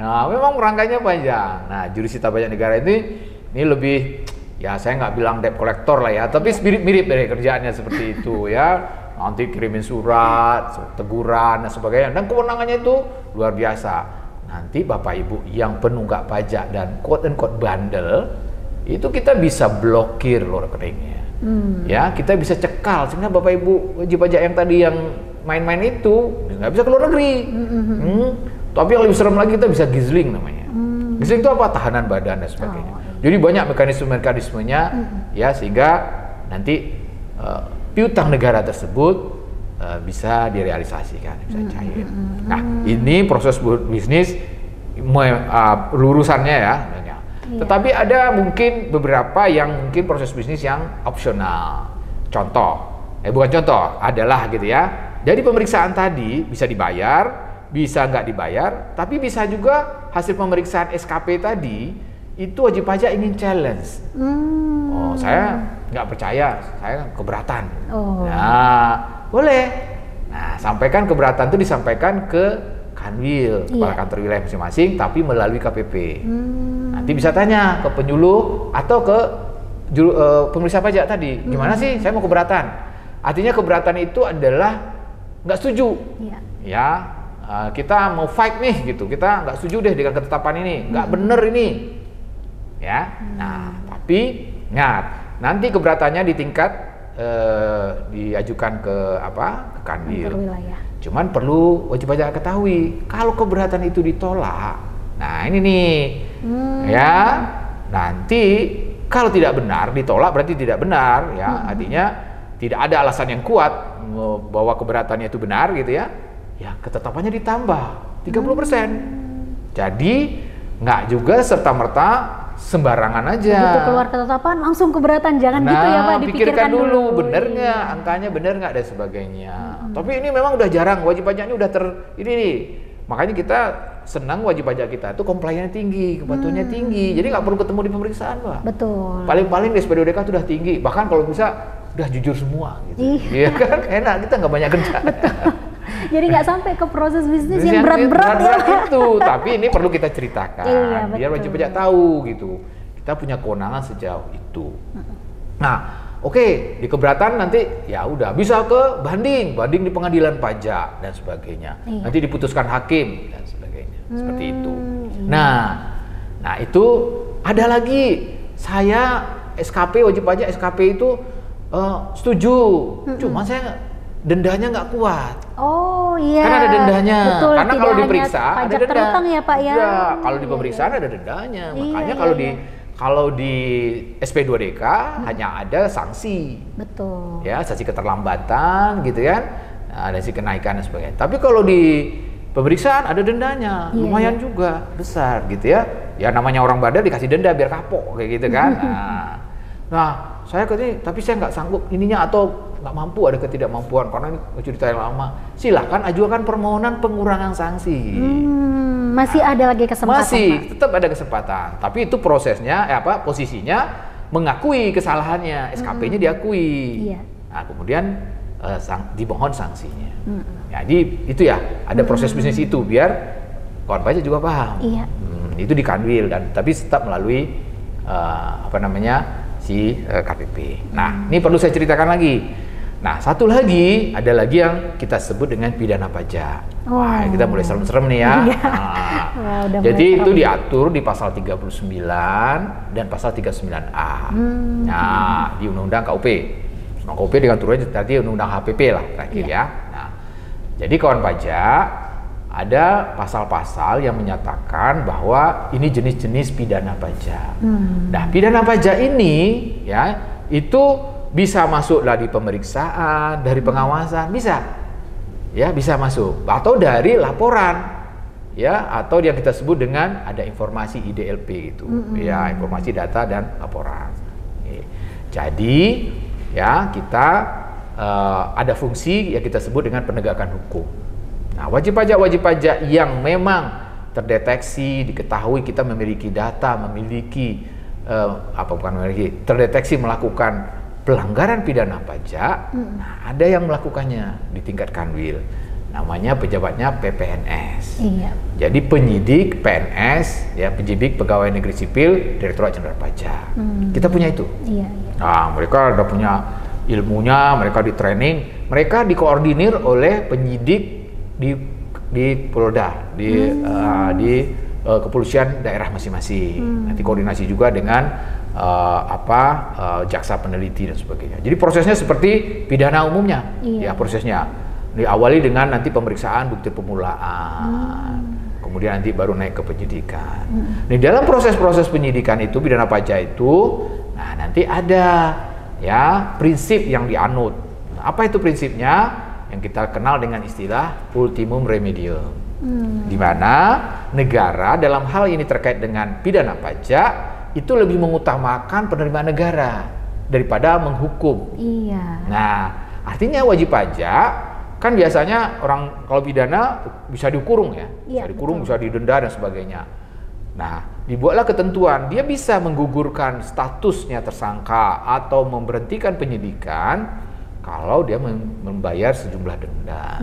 Nah, memang rangkaiannya panjang. Nah, juru sita pajak negara ini lebih, ya saya nggak bilang debt collector lah ya, tapi mirip dari kerjaannya seperti itu ya. Nanti kirimin surat, teguran dan sebagainya. Dan kewenangannya itu luar biasa. Nanti Bapak Ibu yang penunggak pajak dan quote-unquote bandel, itu kita bisa blokir loh rekeningnya. Ya, kita bisa cekal. Sehingga Bapak Ibu wajib pajak yang tadi yang main-main itu nggak bisa keluar negeri. Tapi yang lebih serem lagi, kita bisa gizling namanya. Gizling itu apa? Tahanan badan dan sebagainya. Jadi banyak mekanisme-mekanismenya ya, sehingga nanti piutang negara tersebut bisa direalisasikan, bisa cair. Nah, ini proses bisnis lurusannya ya. Iya. Tetapi ada mungkin beberapa yang mungkin proses bisnis yang opsional. Contoh, bukan contoh, adalah gitu ya. Jadi pemeriksaan tadi bisa dibayar, bisa nggak dibayar, tapi bisa juga hasil pemeriksaan SKP tadi itu wajib pajak ingin challenge. Oh, saya nggak percaya, saya keberatan. Nah, boleh. Nah, sampaikan keberatan itu disampaikan ke Kanwil, kepala kantor wilayah masing-masing, tapi melalui KPP. Nanti bisa tanya ke penyuluh atau ke pemeriksa pajak tadi, gimana sih saya mau keberatan? Artinya keberatan itu adalah nggak setuju. Ya, kita mau fight nih gitu, kita nggak setuju deh dengan ketetapan ini, nggak bener ini. Ya, nah tapi ingat, nanti keberatannya di tingkat diajukan ke Kanwil. Cuman perlu wajib pajak ketahui, kalau keberatan itu ditolak, nah ini nih, ya nanti kalau tidak benar ditolak berarti tidak benar, ya artinya tidak ada alasan yang kuat bahwa keberatannya itu benar gitu ya, ya ketetapannya ditambah 30%. Jadi nggak juga serta-merta sembarangan aja. Begitu keluar ketetapan langsung keberatan, jangan gitu ya Pak, dipikirkan dulu bener nggak, angkanya bener nggak dan sebagainya. Tapi ini memang udah jarang, wajib pajaknya udah ini nih. Makanya kita senang wajib pajak kita itu compliance tinggi, kepatuhannya tinggi. Jadi nggak perlu ketemu di pemeriksaan Pak. Betul. Paling-paling di SPDODK itu udah tinggi, bahkan kalau bisa udah jujur semua gitu. Iya kan, enak, kita nggak banyak kerja. Jadi nggak sampai ke proses bisnis yang berat-berat ya. Itu, tapi ini perlu kita ceritakan, biar wajib pajak tahu gitu. Kita punya kewenangan sejauh itu. Nah, oke, di keberatan nanti ya udah bisa ke banding di pengadilan pajak dan sebagainya. Nanti diputuskan hakim dan sebagainya, seperti itu. Nah itu ada lagi, saya SKP wajib pajak SKP itu setuju, cuma saya dendanya nggak kuat. Oh iya. Kan ada dendanya. Betul, karena kalau diperiksa ada denda. Terutang ya Pak ya. Ya, kalau di pemeriksaan ada dendanya. Makanya kalau di SP2DK hanya ada sanksi. Betul. Ya, sanksi keterlambatan gitu kan. Ada sanksi kenaikan dan sebagainya. Tapi kalau di pemeriksaan ada dendanya. Lumayan juga besar gitu ya. Ya namanya orang bandel dikasih denda biar kapok kayak gitu kan. Nah, saya katanya tapi saya nggak sanggup ininya atau nggak mampu, ada ketidakmampuan karena ini cerita yang lama. Silahkan ajukan permohonan pengurangan sanksi. Masih ada lagi kesempatan. Masih, tetap ada kesempatan. Tapi itu prosesnya, posisinya mengakui kesalahannya, SKP-nya diakui. Nah, kemudian dimohon sanksinya. Jadi itu ya, ada proses bisnis itu biar kawan pajak juga paham. Itu di Kanwil dan tapi tetap melalui si KPP. Nah, ini perlu saya ceritakan lagi. Nah, satu lagi, ada lagi yang kita sebut dengan pidana pajak. Wah, kita mulai serem-serem nih ya. Jadi itu diatur di pasal 39 dan pasal 39A. Nah, di Undang-Undang KUP. Undang KUP dengan turunnya tadi Undang-Undang HPP lah terakhir ya. Nah, jadi kawan pajak, ada pasal-pasal yang menyatakan bahwa ini jenis-jenis pidana pajak. Nah, pidana pajak ini ya itu bisa masuklah di pemeriksaan, dari pengawasan, bisa masuk, atau dari laporan, ya, atau yang kita sebut dengan ada informasi IDLP itu, ya, informasi data dan laporan. Jadi, ya kita ada fungsi yang kita sebut dengan penegakan hukum. Nah, wajib pajak yang memang terdeteksi, diketahui kita memiliki data, terdeteksi melakukan pelanggaran pidana pajak, nah ada yang melakukannya di tingkat Kanwil, namanya pejabatnya PPNS. Jadi penyidik PNS, ya penyidik pegawai negeri sipil, Direktorat Jenderal Pajak. Kita punya itu. Nah, mereka udah punya ilmunya, mereka di training, mereka dikoordinir oleh penyidik di Polda, di kepolisian daerah masing-masing. Nanti koordinasi juga dengan jaksa peneliti dan sebagainya. Jadi prosesnya seperti pidana umumnya, ya prosesnya diawali dengan nanti pemeriksaan bukti permulaan, kemudian nanti baru naik ke penyidikan. Di dalam proses-proses penyidikan itu pidana pajak itu, nah nanti ada ya prinsip yang dianut. Nah, apa itu prinsipnya? yang kita kenal dengan istilah ultimum remedium. Di mana negara dalam hal ini terkait dengan pidana pajak itu lebih mengutamakan penerimaan negara daripada menghukum. Iya. Nah, artinya wajib pajak kan biasanya orang kalau pidana bisa dikurung ya, Iya, bisa dikurung, betul. bisa didenda dan sebagainya. Nah, dibuatlah ketentuan dia bisa menggugurkan statusnya tersangka atau memberhentikan penyidikan kalau dia membayar sejumlah denda.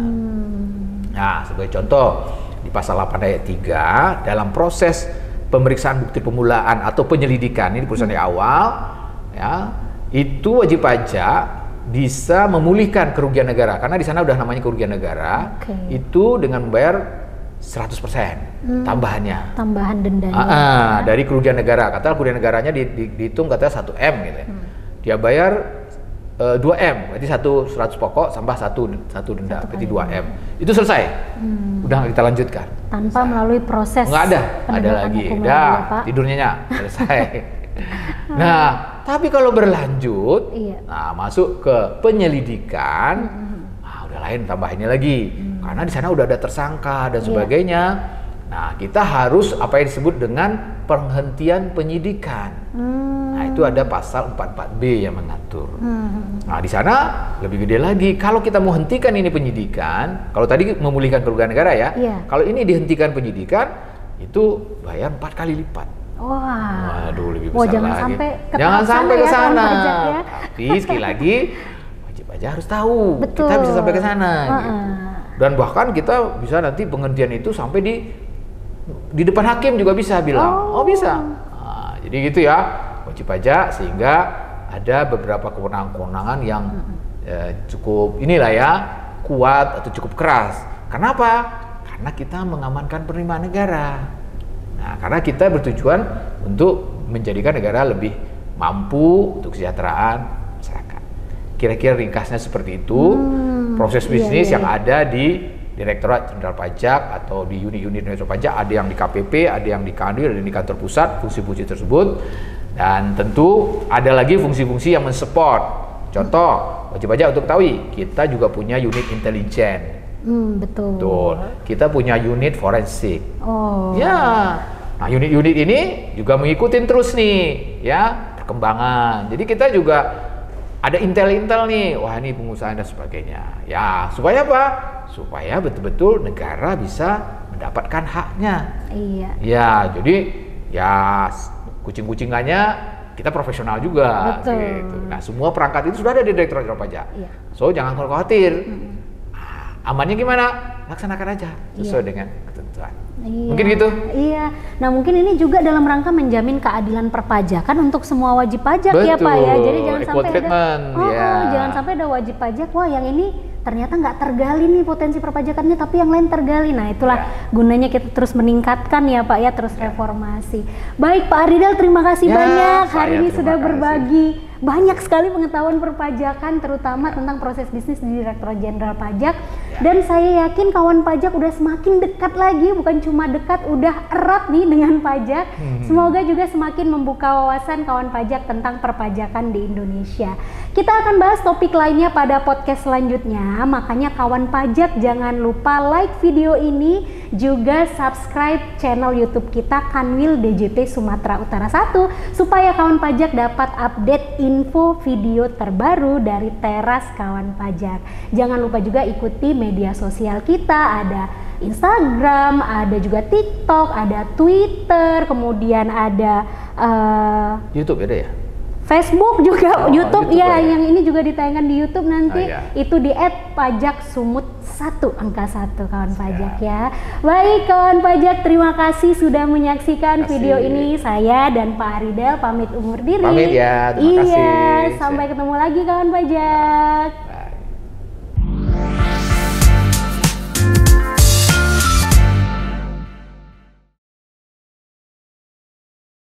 Nah, sebagai contoh di pasal 8 ayat 3 dalam proses pemeriksaan bukti permulaan atau penyelidikan ini perusahaan di awal ya, itu wajib pajak bisa memulihkan kerugian negara karena di sana udah namanya kerugian negara. Itu dengan membayar 100% tambahannya. Tambahan dendanya. Dari kerugian negara. Katakanlah kerugian negaranya dihitung katanya 1M gitu ya. Dia bayar 2M, berarti 100 pokok tambah satu denda, berarti 2M. Itu selesai. Udah nggak kita lanjutkan. Tanpa melalui proses. Nggak ada penegakan lagi. hukum Udah, ya, Pak. tidurnya selesai. Nah, tapi kalau berlanjut, Iya. nah masuk ke penyelidikan, nah udah lain tambah ini lagi. Karena di sana udah ada tersangka dan sebagainya. Nah, kita harus apa yang disebut dengan penghentian penyidikan. Nah, itu ada pasal 44B yang mengatur. Nah, di sana lebih gede lagi. Kalau kita mau hentikan ini penyidikan, kalau tadi memulihkan kerugian negara ya, kalau ini dihentikan penyidikan, itu bayar 4 kali lipat. Wah. Waduh, lebih besar jangan lagi. sampai ke Jangan sampai ke ya, sana. kawan pajak ya. Tapi sekali lagi wajib pajak harus tahu. Betul. Kita bisa sampai ke sana gitu. Dan bahkan kita bisa nanti penghentian itu sampai di depan hakim juga bisa bilang. Oh, bisa. Nah, jadi gitu ya. Wajib pajak sehingga ada beberapa kewenangan-kewenangan yang cukup inilah ya, kuat atau cukup keras. Kenapa? Karena kita mengamankan penerimaan negara. Nah, karena kita bertujuan untuk menjadikan negara lebih mampu untuk kesejahteraan masyarakat. Kira-kira ringkasnya seperti itu. Proses bisnis yang ada di Direktorat Jenderal Pajak atau di unit-unit Direktorat Pajak, ada yang di KPP, ada yang di Kanwil, ada yang di kantor pusat, fungsi-fungsi tersebut. Dan tentu ada lagi fungsi-fungsi yang mensupport. Contoh, wajib pajak untuk ketahui, kita juga punya unit intelijen. Betul. Betul. Kita punya unit forensik. Oh. Ya. Nah, unit-unit ini juga mengikuti terus nih, ya, perkembangan. Jadi kita juga ada intel-intel nih, wah ini pengusaha dan sebagainya. Ya, supaya apa? Supaya betul-betul negara bisa mendapatkan haknya. Iya. Ya, jadi ya kucing-kucingannya kita profesional juga. Betul. Gitu. Nah, semua perangkat itu sudah ada di Direktorat Jenderal Pajak. Iya. So, jangan khawatir. Amannya gimana? Laksanakan aja sesuai dengan ketentuan. Iya. Mungkin gitu. Iya. Nah, mungkin ini juga dalam rangka menjamin keadilan perpajakan untuk semua wajib pajak. Betul. Ya, Pak ya. Jadi jangan Equal sampai treatment, ya. jangan sampai ada wajib pajak. Wah, yang ini ternyata nggak tergali nih potensi perpajakannya, tapi yang lain tergali. Nah, itulah gunanya kita terus meningkatkan ya, Pak ya, terus reformasi. Baik, Pak Aridal, terima kasih banyak hari ini sudah berbagi banyak sekali pengetahuan perpajakan, terutama tentang proses bisnis di Direktorat Jenderal Pajak. Dan saya yakin kawan pajak udah semakin dekat lagi, bukan cuma dekat, udah erat nih dengan pajak. Semoga juga semakin membuka wawasan kawan pajak tentang perpajakan di Indonesia. Kita akan bahas topik lainnya pada podcast selanjutnya, makanya kawan pajak jangan lupa like video ini, juga subscribe channel YouTube kita Kanwil DJP Sumatera Utara 1 supaya kawan pajak dapat update info video terbaru dari Teras Kawan Pajak. Jangan lupa juga ikuti media sosial kita, ada Instagram, ada juga TikTok, ada Twitter, kemudian ada YouTube ada ya? Facebook juga, YouTube ya, ya, yang ini juga ditayangkan di YouTube nanti. iya. Itu di @pajaksumut1 angka 1 kawan pajak ya. Baik kawan pajak, terima kasih sudah menyaksikan video ini. Saya dan Pak Aridal pamit undur diri. Pamit ya, terima kasih. Iya, sampai ketemu lagi kawan pajak.